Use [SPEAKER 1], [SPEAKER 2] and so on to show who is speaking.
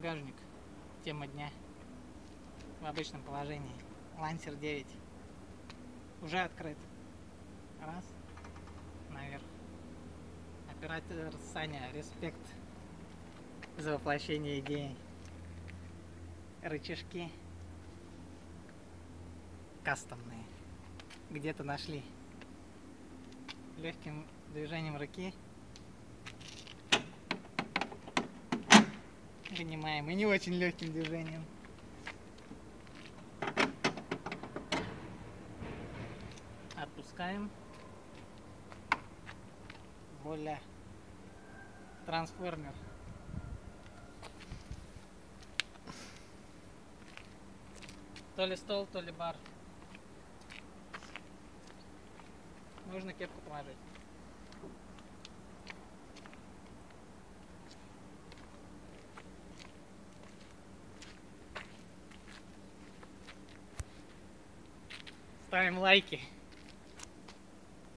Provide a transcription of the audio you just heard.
[SPEAKER 1] Багажник. Тема дня. В обычном положении. Лансер 9. Уже открыт. Раз. Наверх. Оператор Саня. Респект за воплощение идеи. Рычажки. Кастомные. Где-то нашли. Легким движением руки вынимаем, и не очень легким движением. Отпускаем. Вуаля. Трансформер. То ли стол, то ли бар. Нужно кепку положить. Ставим лайки.